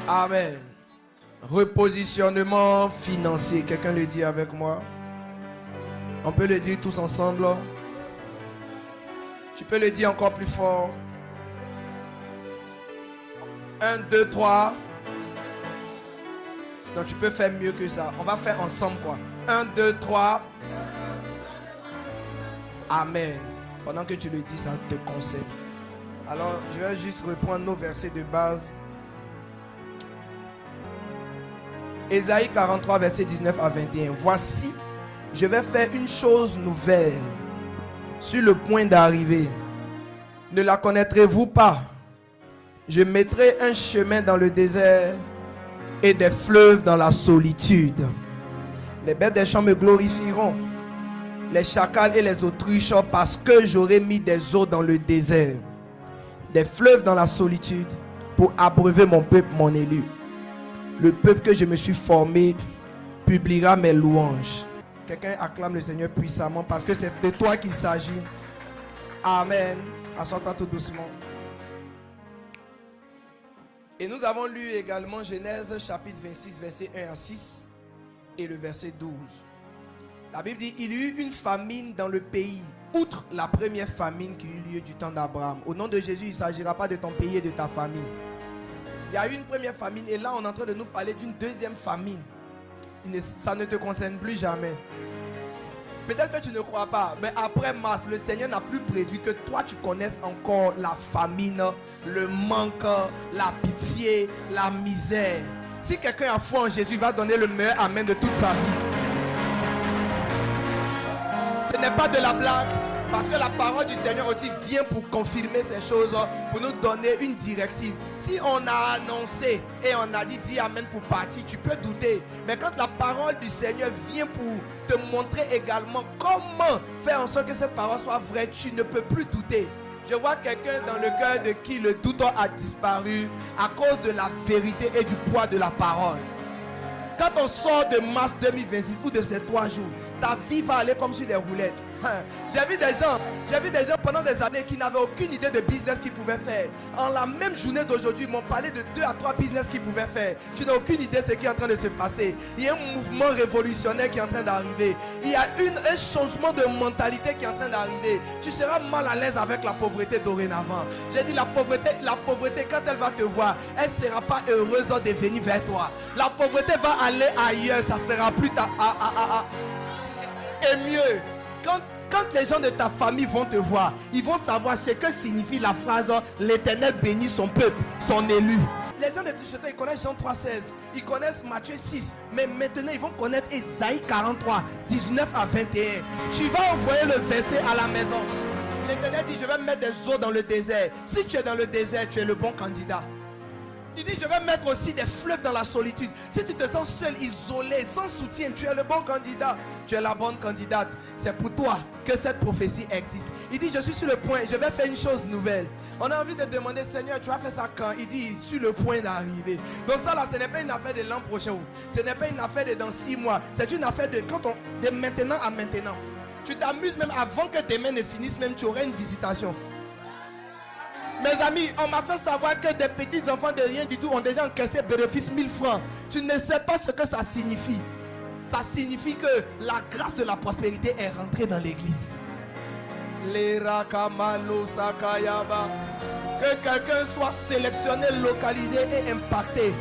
Amen. Repositionnement financier. Quelqu'un le dit avec moi? On peut le dire tous ensemble. Tu peux le dire encore plus fort. 1, 2, 3. Donc tu peux faire mieux que ça. On va faire ensemble quoi. 1, 2, 3. Amen. Pendant que tu le dis, ça te concerne. Alors, je vais juste reprendre nos versets de base. Ésaïe 43, verset 19 à 21. Voici, je vais faire une chose nouvelle sur le point d'arriver. Ne la connaîtrez-vous pas? Je mettrai un chemin dans le désert et des fleuves dans la solitude. Les bêtes des champs me glorifieront, les chacals et les autruches, parce que j'aurai mis des eaux dans le désert, des fleuves dans la solitude, pour abreuver mon peuple, mon élu. Le peuple que je me suis formé publiera mes louanges. Quelqu'un acclame le Seigneur puissamment parce que c'est de toi qu'il s'agit. Amen. Assois-toi tout doucement. Et nous avons lu également Genèse chapitre 26, verset 1 à 6 et le verset 12. La Bible dit, il y eut une famine dans le pays, outre la première famine qui eut lieu du temps d'Abraham. Au nom de Jésus, il ne s'agira pas de ton pays et de ta famille. Il y a eu une première famine et là on est en train de nous parler d'une deuxième famine. Ça ne te concerne plus jamais. Peut-être que tu ne crois pas, mais après mars, le Seigneur n'a plus prévu que toi tu connaisses encore la famine, le manque, la pitié, la misère. Si quelqu'un a foi en Jésus, il va donner le meilleur amen de toute sa vie. Ce n'est pas de la blague, parce que la parole du Seigneur aussi vient pour confirmer ces choses, pour nous donner une directive. Si on a annoncé et on a dit dis amen pour partir, tu peux douter. Mais quand la parole du Seigneur vient pour te montrer également comment faire en sorte que cette parole soit vraie, tu ne peux plus douter. Je vois quelqu'un dans le cœur de qui le doute a disparu à cause de la vérité et du poids de la parole. Quand on sort de mars 2026 ou de ces 3 jours, ta vie va aller comme sur des roulettes. J'ai vu des gens pendant des années qui n'avaient aucune idée de business qu'ils pouvaient faire. En la même journée d'aujourd'hui, ils m'ont parlé de 2 à 3 business qu'ils pouvaient faire. Tu n'as aucune idée de ce qui est en train de se passer. Il y a un mouvement révolutionnaire qui est en train d'arriver. Il y a un changement de mentalité qui est en train d'arriver. Tu seras mal à l'aise avec la pauvreté dorénavant. J'ai dit la pauvreté quand elle va te voir, elle ne sera pas heureuse de venir vers toi. La pauvreté va aller ailleurs, ça sera plus ta... Et mieux, quand les gens de ta famille vont te voir, ils vont savoir ce que signifie la phrase « L'Éternel bénit son peuple, son élu ». Les gens de Toucheton, ils connaissent Jean 3,16, ils connaissent Matthieu 6, mais maintenant ils vont connaître Ésaïe 43, 19 à 21. Tu vas envoyer le verset à la maison. L'Éternel dit, je vais mettre des eaux dans le désert. Si tu es dans le désert, tu es le bon candidat. Il dit, je vais mettre aussi des fleuves dans la solitude. Si tu te sens seul, isolé, sans soutien, tu es le bon candidat. Tu es la bonne candidate. C'est pour toi que cette prophétie existe. Il dit, je suis sur le point, je vais faire une chose nouvelle. On a envie de demander, Seigneur, tu vas faire ça quand? Il dit, sur le point d'arriver. Donc ça là, ce n'est pas une affaire de l'an prochain. Ce n'est pas une affaire de dans 6 mois. C'est une affaire de maintenant à maintenant. Tu t'amuses même avant que tes mains ne finissent, même tu aurais une visitation. Mes amis, on m'a fait savoir que des petits enfants de rien du tout ont déjà encaissé bénéfice 1000 francs. Tu ne sais pas ce que ça signifie. Ça signifie que la grâce de la prospérité est rentrée dans l'église. Que quelqu'un soit sélectionné, localisé et impacté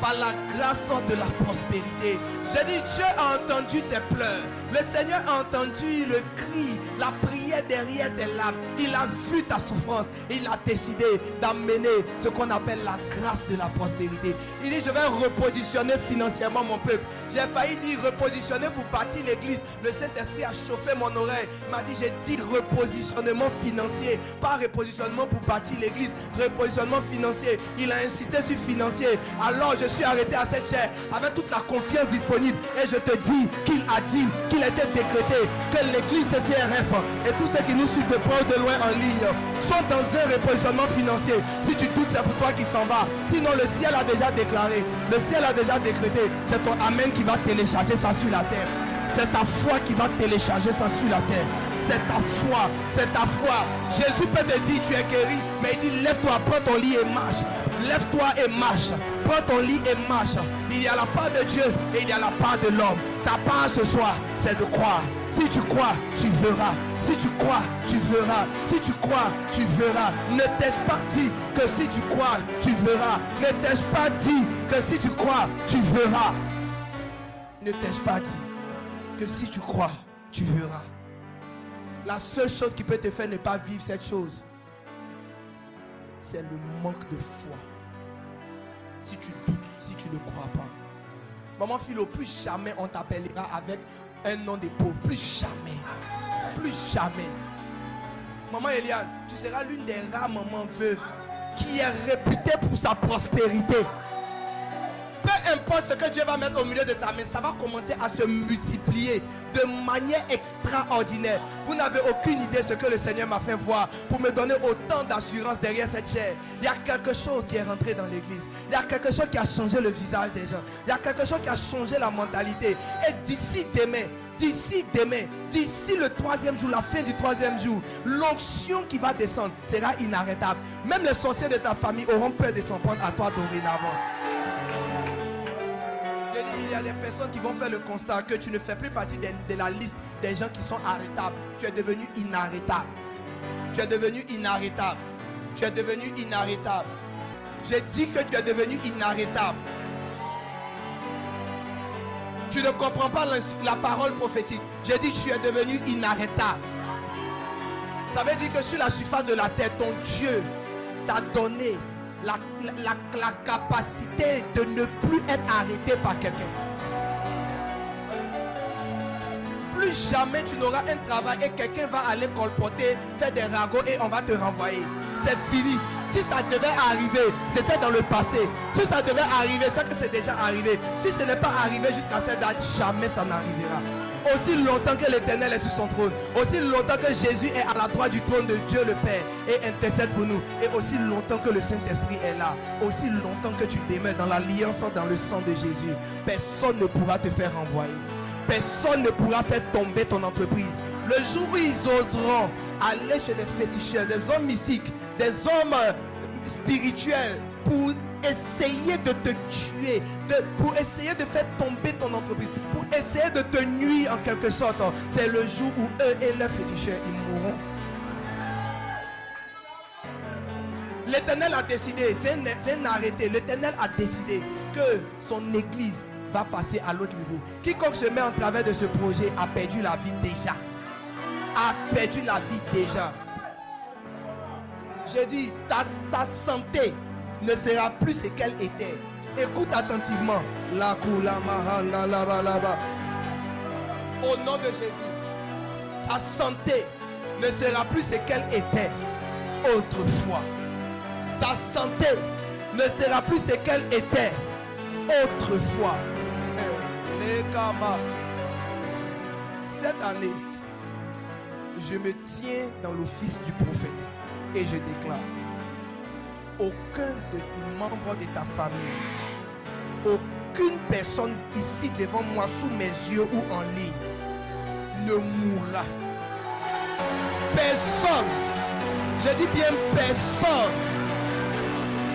par la grâce de la prospérité. J'ai dit, Dieu a entendu tes pleurs. Le Seigneur a entendu le cri, la prière derrière tes larmes. Il a vu ta souffrance. Il a décidé d'amener ce qu'on appelle la grâce de la prospérité. Il dit, je vais repositionner financièrement mon peuple. J'ai failli dire repositionner pour bâtir l'église. Le Saint-Esprit a chauffé mon oreille. Il m'a dit, j'ai dit repositionnement financier. Pas repositionnement pour bâtir l'église. Repositionnement financier. Il a insisté sur financier. Alors je suis arrêté à cette chaire avec toute la confiance disponible. Et je te dis qu'il a dit, qu'il était décrété que l'église CCRF et tous ceux qui nous suivent de près ou de loin en ligne sont dans un repositionnement financier. Si tu doutes, c'est pour toi qui s'en va. Sinon, le ciel a déjà déclaré, le ciel a déjà décrété. C'est ton amen qui va télécharger ça sur la terre. C'est ta foi qui va télécharger ça sur la terre. C'est ta foi, c'est ta foi. Jésus peut te dire tu es guéri, mais il dit lève-toi, prends ton lit et marche. Lève-toi et marche. Prends ton lit et marche. Il y a la part de Dieu et il y a la part de l'homme. Ta part ce soir, c'est de croire. Si tu crois, tu verras. Si tu crois, tu verras. Si tu crois, tu verras. Ne t'ai-je pas dit que si tu crois, tu verras? Ne t'ai-je pas dit que si tu crois, tu verras? Ne t'ai-je pas dit que si tu crois, tu verras? La seule chose qui peut te faire ne pas vivre cette chose, c'est le manque de foi. Si tu doutes, si tu ne crois pas. Maman Philo, plus jamais on t'appellera avec un nom de pauvre. Plus jamais. Plus jamais. Maman Eliane, tu seras l'une des rares mamans veuves qui est réputée pour sa prospérité. Peu importe ce que Dieu va mettre au milieu de ta main, ça va commencer à se multiplier de manière extraordinaire. Vous n'avez aucune idée de ce que le Seigneur m'a fait voir pour me donner autant d'assurance derrière cette chair. Il y a quelque chose qui est rentré dans l'église. Il y a quelque chose qui a changé le visage des gens. Il y a quelque chose qui a changé la mentalité. Et d'ici demain, d'ici le 3e jour, la fin du 3e jour, l'onction qui va descendre sera inarrêtable. Même les sorciers de ta famille auront peur de s'en prendre à toi dorénavant. Il y a des personnes qui vont faire le constat que tu ne fais plus partie de la liste des gens qui sont arrêtables. Tu es devenu inarrêtable. Tu es devenu inarrêtable. Tu es devenu inarrêtable. J'ai dit que tu es devenu inarrêtable. Tu ne comprends pas la parole prophétique. J'ai dit que tu es devenu inarrêtable. Ça veut dire que sur la surface de la terre, ton Dieu t'a donné la capacité de ne plus être arrêté par quelqu'un. Plus jamais tu n'auras un travail et quelqu'un va aller colporter, faire des ragots et on va te renvoyer. C'est fini. Si ça devait arriver, c'était dans le passé. Si ça devait arriver, c'est que c'est déjà arrivé. Si ce n'est pas arrivé jusqu'à cette date, jamais ça n'arrivera. Aussi longtemps que l'Éternel est sur son trône, aussi longtemps que Jésus est à la droite du trône de Dieu le Père et intercède pour nous, et aussi longtemps que le Saint-Esprit est là, aussi longtemps que tu demeures dans l'alliance, dans le sang de Jésus, personne ne pourra te faire renvoyer. Personne ne pourra faire tomber ton entreprise. Le jour où ils oseront aller chez des féticheurs, des hommes mystiques, des hommes spirituels pour essayer de te tuer, pour essayer de faire tomber ton entreprise, pour essayer de te nuire en quelque sorte, c'est le jour où eux et leurs féticheurs, ils mourront. L'Éternel a décidé, c'est un arrêté, l'Éternel a décidé que son église va passer à l'autre niveau. Quiconque se met en travers de ce projet a perdu la vie déjà. A perdu la vie déjà. J'ai dit, ta santé ne sera plus ce qu'elle était. Écoute attentivement. Au nom de Jésus, ta santé ne sera plus ce qu'elle était autrefois. Ta santé ne sera plus ce qu'elle était autrefois. Cette année, je me tiens dans l'office du prophète et je déclare: aucun des membres de ta famille, aucune personne ici devant moi, sous mes yeux ou en ligne, ne mourra. Personne, je dis bien personne,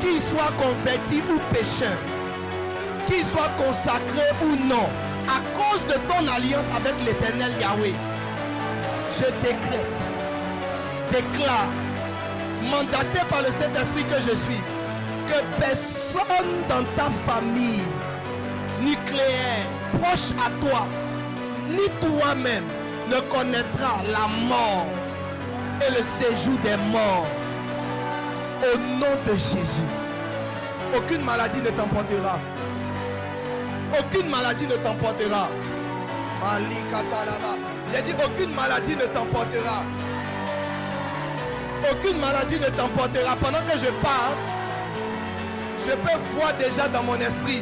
qu'il soit converti ou pécheur, qu'il soit consacré ou non, à cause de ton alliance avec l'Éternel Yahweh, je déclare, mandaté par le Saint-Esprit que je suis, que personne dans ta famille nucléaire, proche à toi, ni toi-même, ne connaîtra la mort et le séjour des morts. Au nom de Jésus, aucune maladie ne t'emportera. Aucune maladie ne t'emportera. J'ai dit aucune maladie ne t'emportera. Aucune maladie ne t'emportera. Pendant que je parle, je peux voir déjà dans mon esprit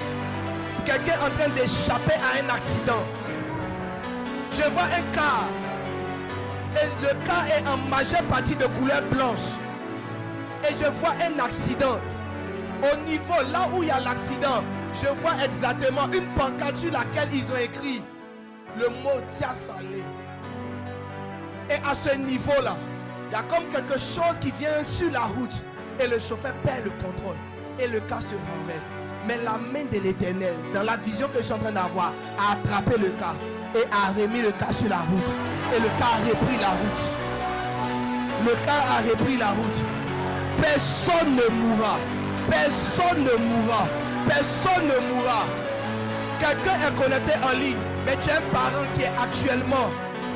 quelqu'un en train d'échapper à un accident. Je vois un car. Et le car est en majeure partie de couleur blanche. Et je vois un accident. Au niveau, là où il y a l'accident, je vois exactement une pancarte sur laquelle ils ont écrit le mot Dia Salé. Et à ce niveau-là, il y a comme quelque chose qui vient sur la route et le chauffeur perd le contrôle. et le cas se renverse. Mais la main de l'Éternel, dans la vision que je suis en train d'avoir, a attrapé le cas et a remis le cas sur la route. Et le cas a repris la route. Le cas a repris la route. Personne ne mourra. Personne ne mourra. Personne ne mourra. Quelqu'un est connecté en ligne, mais tu es un parent qui est actuellement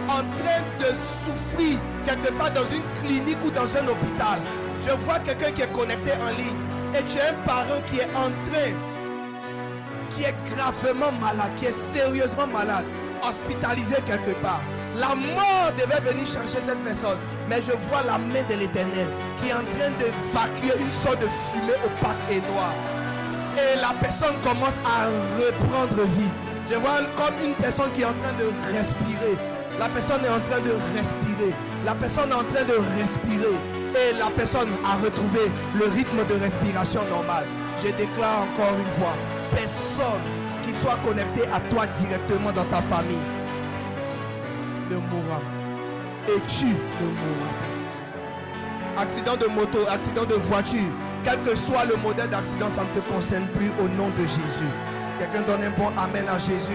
en train de souffrir quelque part dans une clinique ou dans un hôpital. Je vois quelqu'un qui est connecté en ligne et tu es un parent qui est en train, qui est gravement malade, qui est sérieusement malade, hospitalisé quelque part. La mort devait venir chercher cette personne, mais je vois la main de l'Éternel qui est en train d'évacuer une sorte de fumée opaque et noire. Et la personne commence à reprendre vie. Je vois comme une personne qui est en train de respirer. La personne est en train de respirer. La personne est en train de respirer. Et la personne a retrouvé le rythme de respiration normal. Je déclare encore une fois, personne qui soit connecté à toi directement dans ta famille ne mourra. Et tu ne mourras. Accident de moto, accident de voiture, quel que soit le modèle d'accident, ça ne te concerne plus au nom de Jésus. Quelqu'un donne un bon amen à Jésus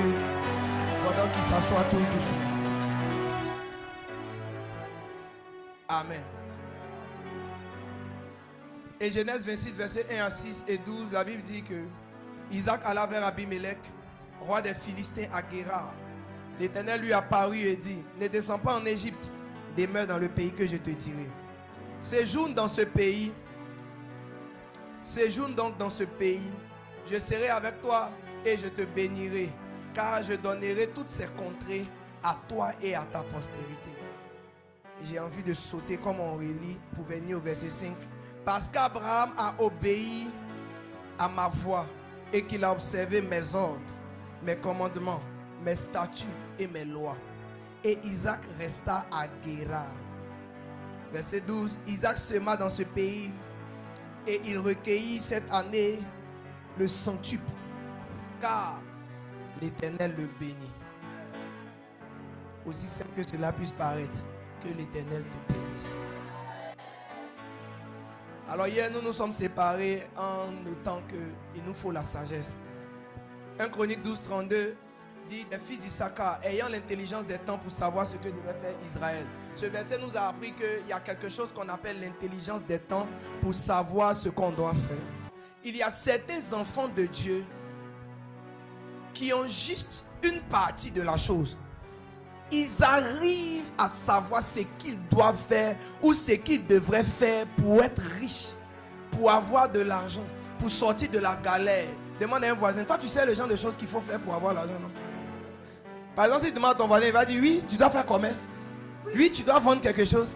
pendant qu'il s'assoit tout doucement. Amen. Et Genèse 26, versets 1 à 6 et 12, la Bible dit que Isaac alla vers Abimelech, roi des Philistins à Guérar. L'Éternel lui apparut et dit, ne descends pas en Égypte, demeure dans le pays que je te dirai. Séjourne dans ce pays. Séjourne donc dans ce pays. Je serai avec toi et je te bénirai, car je donnerai toutes ces contrées à toi et à ta postérité. J'ai envie de sauter comme on relit pour venir au verset 5. Parce qu'Abraham a obéi à ma voix et qu'il a observé mes ordres, mes commandements, mes statuts et mes lois. Et Isaac resta à Guérar. Verset 12. Isaac sema dans ce pays et il recueillit cette année le centuple, car l'Éternel le bénit. Aussi simple que cela puisse paraître, que l'Éternel te bénisse. Alors hier, nous nous sommes séparés en notant qu'il nous faut la sagesse. 1 Chronique 12, 32 dit, les fils d'Issachar, ayant l'intelligence des temps pour savoir ce que devait faire Israël. Ce verset nous a appris qu'il y a quelque chose qu'on appelle l'intelligence des temps pour savoir ce qu'on doit faire. Il y a certains enfants de Dieu qui ont juste une partie de la chose. Ils arrivent à savoir ce qu'ils doivent faire ou ce qu'ils devraient faire pour être riches, pour avoir de l'argent, pour sortir de la galère. Demande à un voisin, toi tu sais le genre de choses qu'il faut faire pour avoir l'argent, non? Par exemple, si tu demandes à ton voisin, il va dire oui, tu dois faire commerce. Oui, tu dois vendre quelque chose.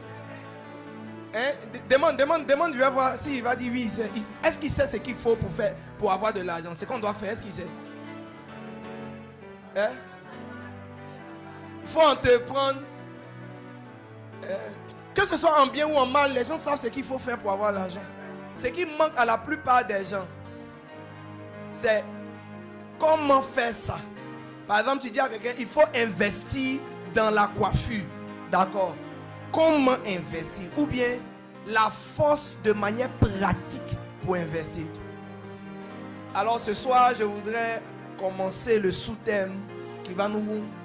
Hein? Demande, je vais voir s'il va dire oui. Est-ce qu'il sait ce qu'il faut pour faire, pour avoir de l'argent? Ce qu'on doit faire, est-ce qu'il sait? Hein? Il faut entreprendre. Que ce soit en bien ou en mal, les gens savent ce qu'il faut faire pour avoir l'argent. Ce qui manque à la plupart des gens, c'est comment faire ça. Par exemple, tu dis à quelqu'un, il faut investir dans la coiffure. D'accord? Comment investir? Ou bien la force de manière pratique pour investir. Alors ce soir, je voudrais commencer le sous-thème qui va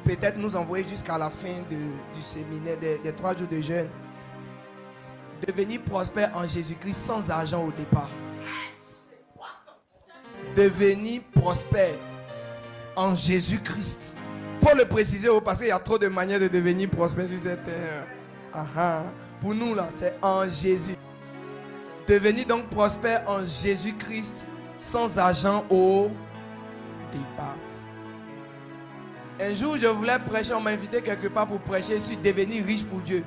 peut-être nous envoyer jusqu'à la fin du séminaire, des 3 jours de jeûne. Devenir prospère en Jésus-Christ sans argent au départ. Devenir prospère en Jésus-Christ. Il faut le préciser parce qu'il y a trop de manières de devenir prospère sur cette terre. Pour nous là, c'est en Jésus. Devenir donc prospère en Jésus-Christ sans argent au départ. Un jour, je voulais prêcher, on m'a invité quelque part pour prêcher sur devenir riche pour Dieu.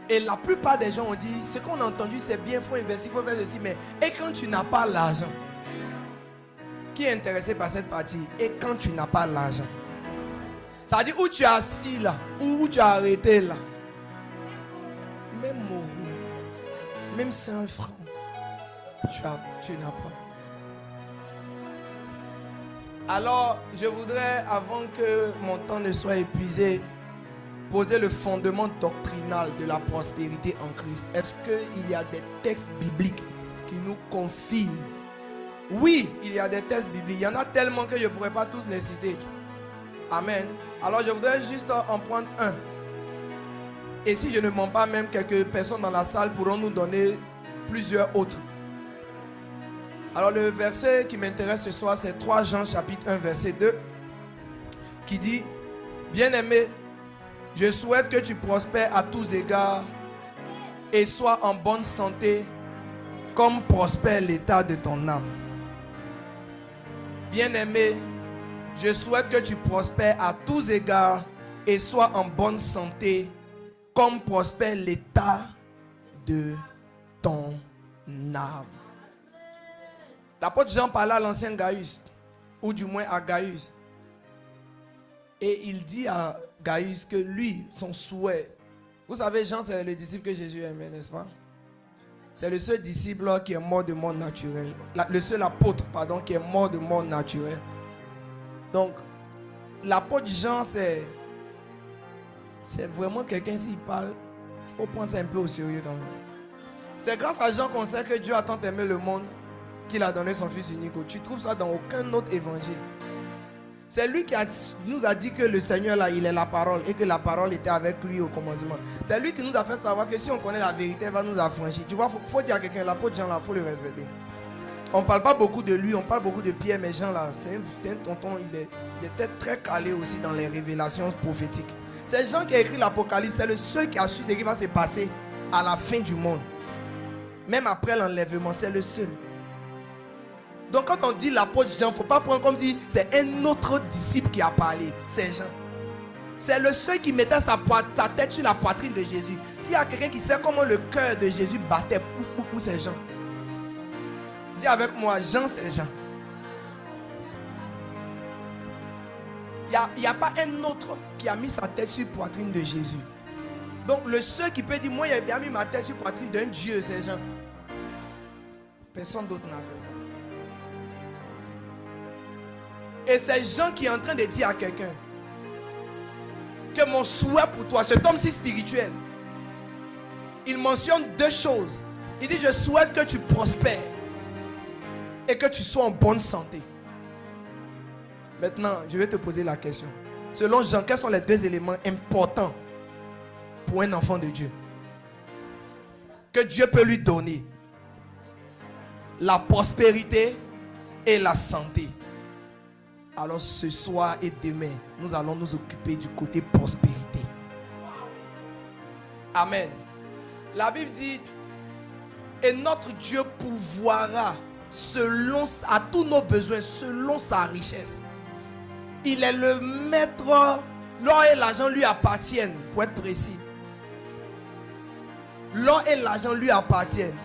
Et la plupart des gens ont dit, ce qu'on a entendu, c'est bien, il faut investir, il faut faire ceci, mais et quand tu n'as pas l'argent? Qui est intéressé par cette partie? Et quand tu n'as pas l'argent? Ça veut dire où tu es assis là, où tu as arrêté là. Même mourir, même 5 francs, tu n'as pas. Alors, je voudrais, avant que mon temps ne soit épuisé, poser le fondement doctrinal de la prospérité en Christ, est-ce qu'il y a des textes bibliques qui nous confirment? Oui, il y a des textes bibliques. Il y en a tellement que je ne pourrais pas tous les citer. Amen. Alors je voudrais juste en prendre un. Et si je ne mens pas, même quelques personnes dans la salle pourront nous donner plusieurs autres. Alors le verset qui m'intéresse ce soir, c'est 3 Jean chapitre 1 verset 2 qui dit: bien-aimé, je souhaite que tu prospères à tous égards et sois en bonne santé comme prospère l'état de ton âme. Bien-aimé, je souhaite que tu prospères à tous égards et sois en bonne santé comme prospère l'état de ton âme. L'apôtre Jean parlait à l'ancien Gaius, ou du moins à Gaius. Et il dit à Gaius que lui, son souhait, vous savez, Jean c'est le disciple que Jésus aimait, n'est-ce pas? C'est le seul disciple qui est mort de mort naturelle. Le seul apôtre, pardon, qui est mort de mort naturelle. Donc, l'apôtre Jean, c'est vraiment quelqu'un, s'il parle, il faut prendre ça un peu au sérieux quand même. C'est grâce à Jean qu'on sait que Dieu a tant aimé le monde qu'il a donné son fils unique. Tu trouves ça dans aucun autre évangile. C'est lui qui nous a dit que le Seigneur là, il est la parole et que la parole était avec lui au commencement. C'est lui qui nous a fait savoir que si on connaît la vérité, il va nous affranchir. Tu vois, faut dire à quelqu'un, l'apôtre Jean là, il faut le respecter. On ne parle pas beaucoup de lui, on parle beaucoup de Pierre, mais Jean là, c'est un tonton, il était très calé aussi dans les révélations prophétiques. C'est Jean qui a écrit l'Apocalypse, c'est le seul qui a su ce qui va se passer à la fin du monde. Même après l'enlèvement, c'est le seul. Donc quand on dit l'apôtre Jean, il ne faut pas prendre comme si c'est un autre disciple qui a parlé. C'est Jean. C'est le seul qui mettait sa tête sur la poitrine de Jésus. S'il y a quelqu'un qui sait comment le cœur de Jésus battait, c'est Jean. Dis avec moi, Jean c'est Jean. Il n'y a pas un autre qui a mis sa tête sur la poitrine de Jésus. Donc le seul qui peut dire, moi j'ai bien mis ma tête sur la poitrine d'un Dieu, c'est Jean. Personne d'autre n'a fait ça. Et c'est Jean qui est en train de dire à quelqu'un que mon souhait pour toi, cet homme si spirituel, il mentionne 2 choses. Il dit, je souhaite que tu prospères et que tu sois en bonne santé. Maintenant, je vais te poser la question. Selon Jean, quels sont les 2 éléments importants pour un enfant de Dieu que Dieu peut lui donner? La prospérité et la santé. Alors ce soir et demain, nous allons nous occuper du côté prospérité. Amen. La Bible dit, et notre Dieu pourvoira selon à tous nos besoins, selon sa richesse. Il est le maître. L'or et l'argent lui appartiennent, pour être précis. L'or et l'argent lui appartiennent.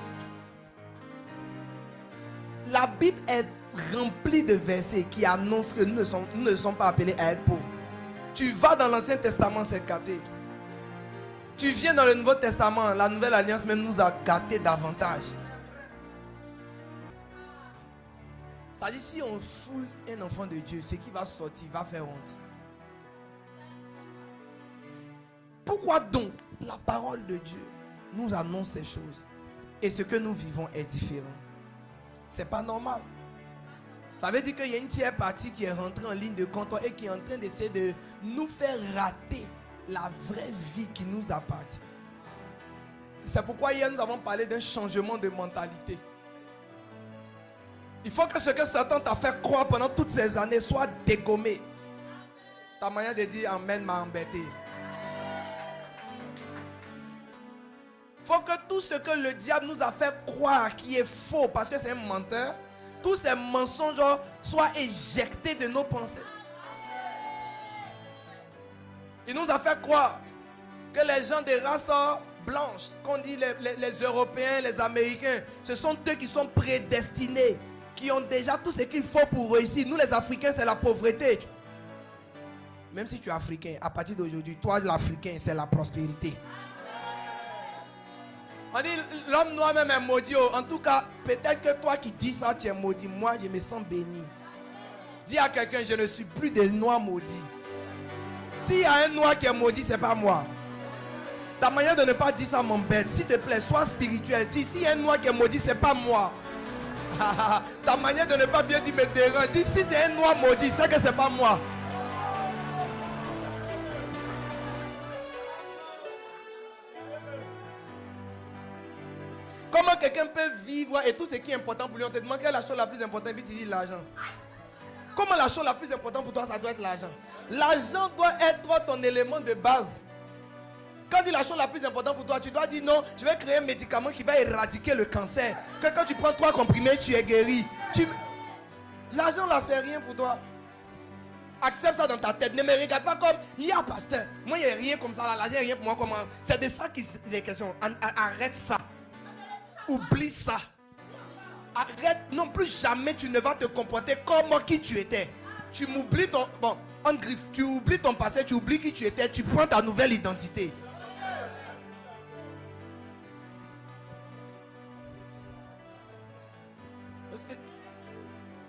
La Bible est rempli de versets qui annoncent que nous ne sommes pas appelés à être pauvres. Tu vas dans l'Ancien Testament, c'est gâté. Tu viens dans le Nouveau Testament, la Nouvelle Alliance même nous a gâtés davantage. Ça dit, si on fouille un enfant de Dieu, ce qui va sortir va faire honte. Pourquoi donc la parole de Dieu nous annonce ces choses et ce que nous vivons est différent? C'est pas normal. Ça veut dire qu'il y a une tiers partie qui est rentrée en ligne de compte et qui est en train d'essayer de nous faire rater la vraie vie qui nous appartient. C'est pourquoi hier nous avons parlé d'un changement de mentalité. Il faut que ce que Satan t'a fait croire pendant toutes ces années soit dégommé. Ta manière de dire Amen m'a embêté. Il faut que tout ce que le diable nous a fait croire qui est faux parce que c'est un menteur, tous ces mensonges soient éjectés de nos pensées. Il nous a fait croire que les gens de race blanche, qu'on dit les Européens, les Américains, ce sont eux qui sont prédestinés, qui ont déjà tout ce qu'il faut pour réussir. Nous les Africains, c'est la pauvreté. Même si tu es africain, à partir d'aujourd'hui, toi l'Africain, c'est la prospérité. On dit l'homme noir même est maudit. En tout cas, peut-être que toi qui dis ça, tu es maudit. Moi, je me sens béni. Dis à quelqu'un, je ne suis plus des noirs maudits. S'il y a un noir qui est maudit, c'est pas moi. Ta manière de ne pas dire ça m'embête. S'il te plaît, sois spirituel. Dis, s'il y a un noir qui est maudit, c'est pas moi. Ta manière de ne pas bien dire me dérange. Dis, si c'est un noir maudit, c'est que c'est pas moi. Comment quelqu'un peut vivre et tout ce qui est important pour lui, on te demande quelle est la chose la plus importante et puis tu dis l'argent. Comment la chose la plus importante pour toi, ça doit être l'argent. L'argent doit être ton élément de base. Quand dit la chose la plus importante pour toi, tu dois dire non, je vais créer un médicament qui va éradiquer le cancer. Que quand tu prends 3 comprimés, tu es guéri. L'argent là, c'est rien pour toi. Accepte ça dans ta tête. Ne me regarde pas comme, il y a pasteur. Moi, il n'y a rien comme ça. L'argent, il n'y a rien pour moi. Comment? C'est de ça qu'il est question. Arrête ça. Oublie ça. Arrête. Non, plus jamais tu ne vas te comporter comme qui tu étais. Tu m'oublies ton... Bon, en griffe. Tu oublies ton passé, tu oublies qui tu étais. Tu prends ta nouvelle identité.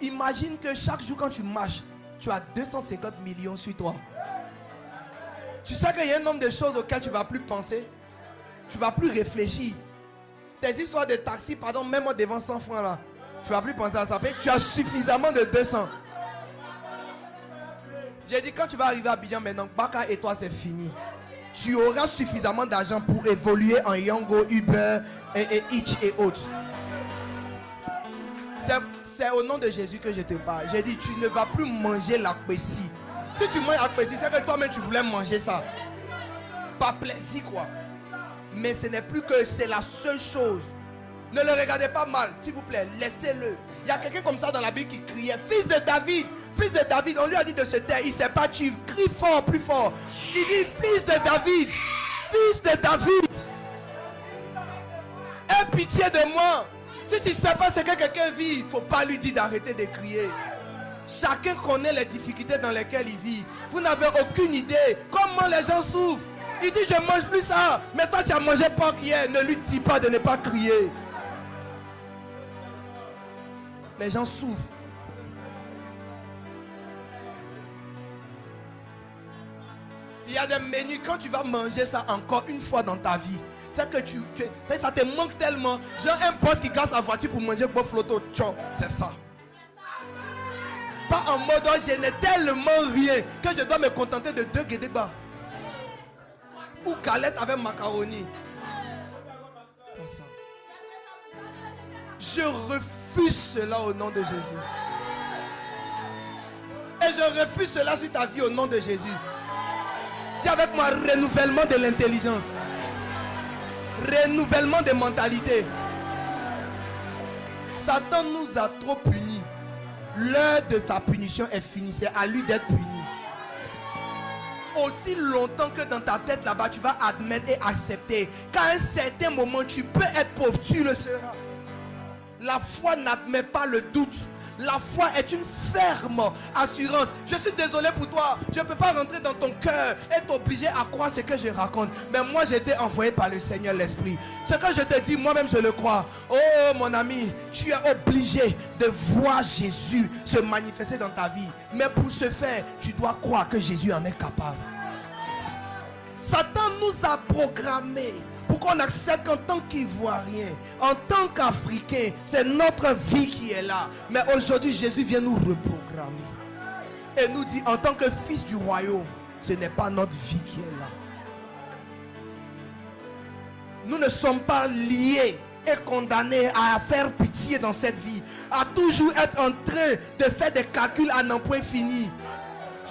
Imagine que chaque jour quand tu marches, tu as 250 millions sur toi. Tu sais qu'il y a un nombre de choses auxquelles tu ne vas plus penser. Tu ne vas plus réfléchir. Tes histoires de taxi, pardon, même devant 100 francs là. Tu ne vas plus penser à ça. Tu as suffisamment de 200. J'ai dit quand tu vas arriver à Abidjan maintenant, Baka et toi c'est fini. Tu auras suffisamment d'argent pour évoluer en Yango, Uber et Hitch et autres. C'est au nom de Jésus que je te parle. J'ai dit tu ne vas plus manger la pessie. Si tu manges la pessie, c'est que toi-même tu voulais manger ça. Pas plaisir quoi. Mais ce n'est plus que c'est la seule chose. Ne le regardez pas mal, s'il vous plaît, laissez-le. Il y a quelqu'un comme ça dans la Bible qui criait, fils de David, fils de David. On lui a dit de se taire, il ne sait pas, tu cries fort, plus fort. Il dit, fils de David, fils de David, aie pitié de moi. Si tu ne sais pas ce que quelqu'un vit, il ne faut pas lui dire d'arrêter de crier. Chacun connaît les difficultés dans lesquelles il vit. Vous n'avez aucune idée comment les gens souffrent. Il dit, je ne mange plus ça. Mais toi, tu as mangé pas hier. Ne lui dis pas de ne pas crier. Les gens souffrent. Il y a des menus, quand tu vas manger ça encore une fois dans ta vie, c'est que ça te manque tellement. Genre un boss qui casse sa voiture pour manger bof loto, c'est ça. Pas en mode, je n'ai tellement rien que je dois me contenter de 2 guédébas. Ou galette avec macaroni. Je refuse cela au nom de Jésus. Et je refuse cela sur ta vie au nom de Jésus. Dis avec moi, renouvellement de l'intelligence. Renouvellement de mentalité. Satan nous a trop punis. L'heure de ta punition est finie. C'est à lui d'être puni. Aussi longtemps que dans ta tête là-bas, tu vas admettre et accepter qu'à un certain moment, tu peux être pauvre, tu le seras. La foi n'admet pas le doute. La foi est une ferme assurance. Je suis désolé pour toi. Je ne peux pas rentrer dans ton cœur, être obligé à croire ce que je raconte. Mais moi, j'ai été envoyé par le Seigneur l'Esprit. Ce que je te dis, moi-même, je le crois. Oh, mon ami, tu es obligé de voir Jésus se manifester dans ta vie. Mais pour ce faire, tu dois croire que Jésus en est capable. Satan nous a programmés pour qu'on accepte qu'en tant qu'Ivoirien, en tant qu'Africain, c'est notre vie qui est là. Mais aujourd'hui, Jésus vient nous reprogrammer. Et nous dit, en tant que fils du royaume, ce n'est pas notre vie qui est là. Nous ne sommes pas liés et condamnés à faire pitié dans cette vie. À toujours être en train de faire des calculs à n'en point fini.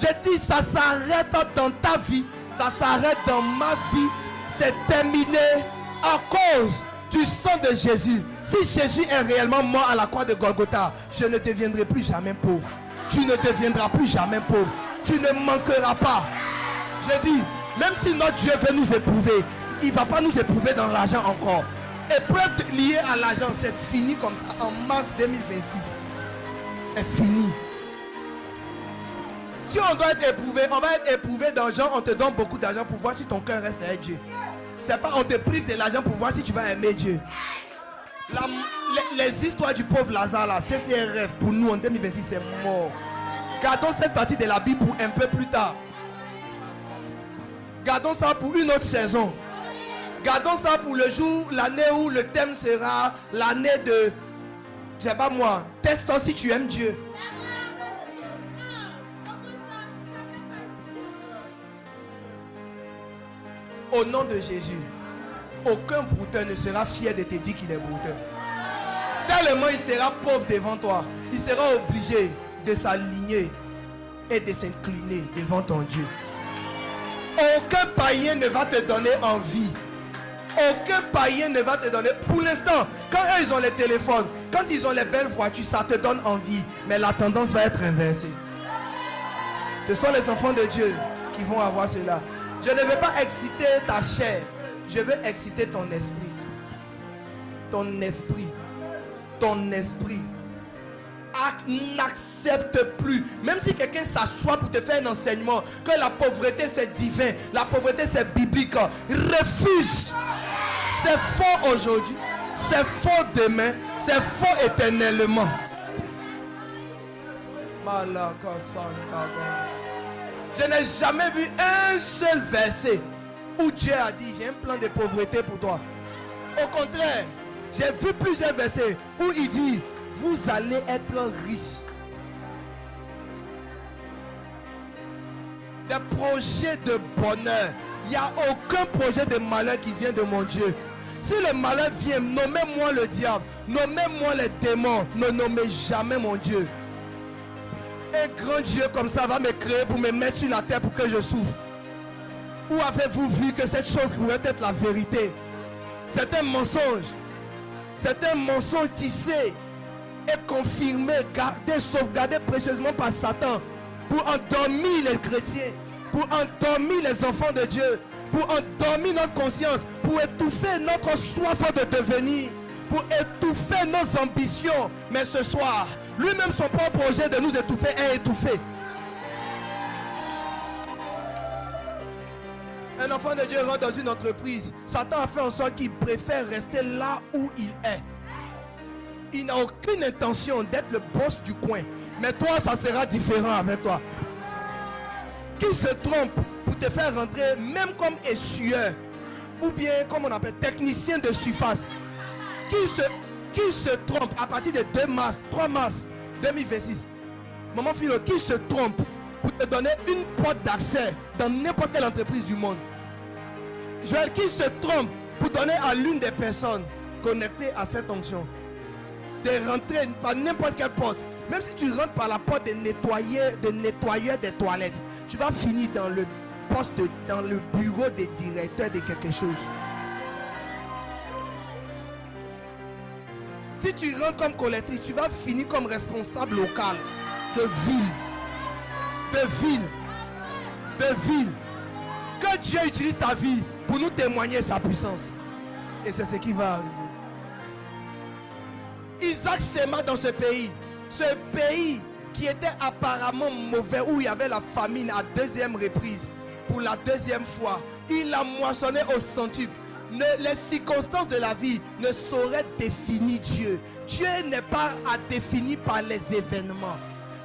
Je dis, ça s'arrête dans ta vie. Ça s'arrête dans ma vie. C'est terminé à cause du sang de Jésus. Si Jésus est réellement mort à la croix de Golgotha, je ne deviendrai plus jamais pauvre. Tu ne deviendras plus jamais pauvre. Tu ne manqueras pas. Je dis, même si notre Dieu veut nous éprouver, il ne va pas nous éprouver dans l'argent encore. Épreuve liée à l'argent, c'est fini comme ça en mars 2026. C'est fini. Si on doit être éprouvé, on va être éprouvé d'argent, on te donne beaucoup d'argent pour voir si ton cœur reste avec Dieu. C'est pas on te prive de l'argent pour voir si tu vas aimer Dieu. Les histoires du pauvre Lazare là, c'est un rêve pour nous en 2026, c'est mort. Gardons cette partie de la Bible pour un peu plus tard. Gardons ça pour une autre saison. Gardons ça pour le jour, l'année où le thème sera l'année de, je sais pas moi, teste-toi si tu aimes Dieu. Au nom de Jésus, aucun brouteur ne sera fier de te dire qu'il est brouteur. Tellement il sera pauvre devant toi, il sera obligé de s'aligner et de s'incliner devant ton Dieu. Aucun païen ne va te donner envie. Aucun païen ne va te donner. Pour l'instant, quand eux, ils ont les téléphones, quand ils ont les belles voitures, ça te donne envie. Mais la tendance va être inversée. Ce sont les enfants de Dieu qui vont avoir cela. Je ne veux pas exciter ta chair. Je veux exciter ton esprit. Ton esprit. Ton esprit. N'accepte plus. Même si quelqu'un s'assoit pour te faire un enseignement, que la pauvreté c'est divin, la pauvreté c'est biblique, refuse. C'est faux aujourd'hui, c'est faux demain, c'est faux éternellement. Je n'ai jamais vu un seul verset où Dieu a dit j'ai un plan de pauvreté pour toi. Au contraire, j'ai vu plusieurs versets où il dit vous allez être riches. Des projets de bonheur. Il n'y a aucun projet de malheur qui vient de mon Dieu. Si le malheur vient, nommez-moi le diable, nommez-moi les démons, ne nommez jamais mon Dieu. Un grand Dieu comme ça va me créer pour me mettre sur la terre pour que je souffre. Où avez-vous vu que cette chose pourrait être la vérité? C'est un mensonge. C'est un mensonge tissé et confirmé, gardé, sauvegardé précieusement par Satan pour endormir les chrétiens, pour endormir les enfants de Dieu, pour endormir notre conscience, pour étouffer notre soif de devenir, pour étouffer nos ambitions. Mais ce soir, lui-même son propre projet de nous étouffer est étouffé. Un enfant de Dieu rentre dans une entreprise. Satan a fait en sorte qu'il préfère rester là où il est. Il n'a aucune intention d'être le boss du coin. Mais toi, ça sera différent avec toi. Qui se trompe pour te faire rentrer, même comme essueur, ou bien, comme on appelle, technicien de surface. Qui se trompe à partir de 2 mars, 3 mars 2026. Maman Philo, qui se trompe pour te donner une porte d'accès dans n'importe quelle entreprise du monde? Joël, qui se trompe pour donner à l'une des personnes connectées à cette onction de rentrer par n'importe quelle porte? Même si tu rentres par la porte de nettoyeur des toilettes, tu vas finir dans le poste, dans le bureau des directeurs de quelque chose. Si tu rentres comme collectrice, tu vas finir comme responsable local de ville. Que Dieu utilise ta vie pour nous témoigner sa puissance. Et c'est ce qui va arriver. Isaac s'aima dans ce pays qui était apparemment mauvais, où il y avait la famine à 2e reprise, pour la 2e fois. Il a moissonné au centuple. Les circonstances de la vie ne sauraient définir Dieu. Dieu n'est pas à définir par les événements.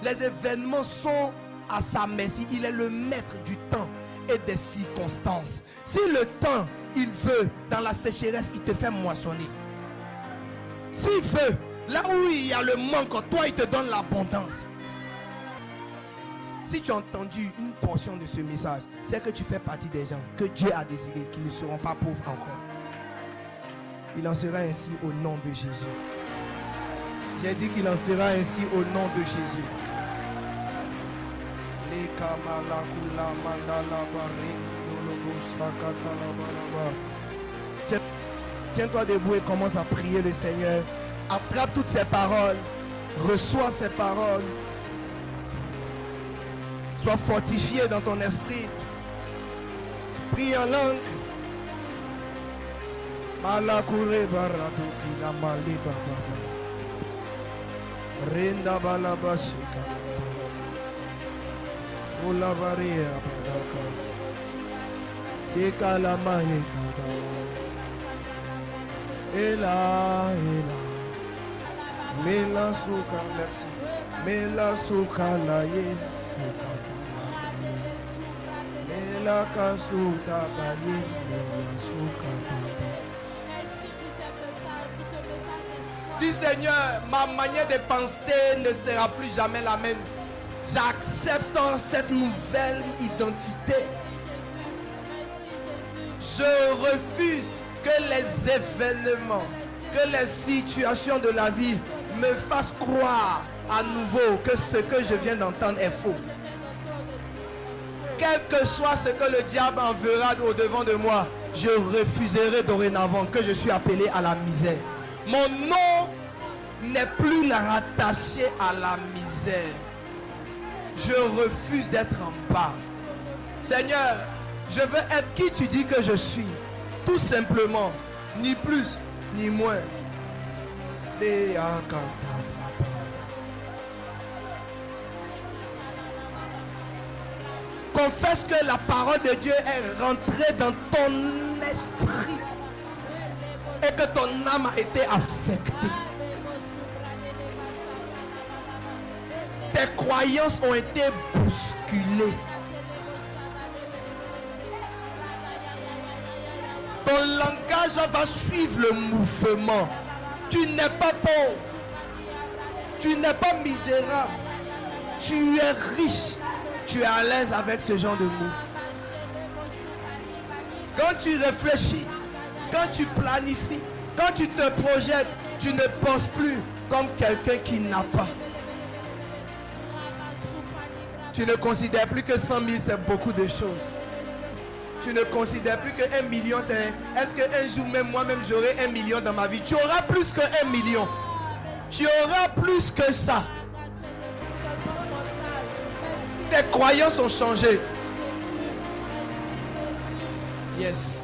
Les événements sont à sa merci. Il est le maître du temps et des circonstances. Si le temps, il veut, dans la sécheresse, il te fait moissonner. S'il veut, là où il y a le manque, toi, il te donne l'abondance. Si tu as entendu une portion de ce message, c'est que tu fais partie des gens que Dieu a décidé qu'ils ne seront pas pauvres encore. Il en sera ainsi au nom de Jésus. J'ai dit qu'il en sera ainsi au nom de Jésus. Tiens-toi debout et commence à prier le Seigneur. Attrape toutes ces paroles. Reçois ces paroles. Sois fortifié dans ton esprit. Prie en langue. Malakure baraduki na maliba baba. Renda balaba shika. Sola varia badaka. Sika la maye kadala. Ela. Mela suka, merci. Mela suka la ye. la kasuta baye, la suka baba. Merci pour ce message d'espoir. Dis Seigneur, ma manière de penser ne sera plus jamais la même. J'accepte cette nouvelle identité. Je refuse que les événements, que les situations de la vie me fassent croire à nouveau que ce que je viens d'entendre est faux. Quel que soit ce que le diable enverra au devant de moi, je refuserai dorénavant que je suis appelé à la misère. Mon nom n'est plus rattaché à la misère. Je refuse d'être en bas. Seigneur, je veux être qui tu dis que je suis. Tout simplement, ni plus, ni moins. Confesse que la parole de Dieu est rentrée dans ton esprit et que ton âme a été affectée. Tes croyances ont été bousculées. Ton langage va suivre le mouvement. Tu n'es pas pauvre. Tu n'es pas misérable. Tu es riche. Tu es à l'aise avec ce genre de mots. Quand tu réfléchis, quand tu planifies, quand tu te projettes, tu ne penses plus comme quelqu'un qui n'a pas. Tu ne considères plus que 100 000 c'est beaucoup de choses. Tu ne considères plus que 1 million c'est... Est-ce qu'un jour même moi-même j'aurai 1 million dans ma vie? Tu auras plus que 1 million. Tu auras plus que ça. Tes croyances ont changé. Yes.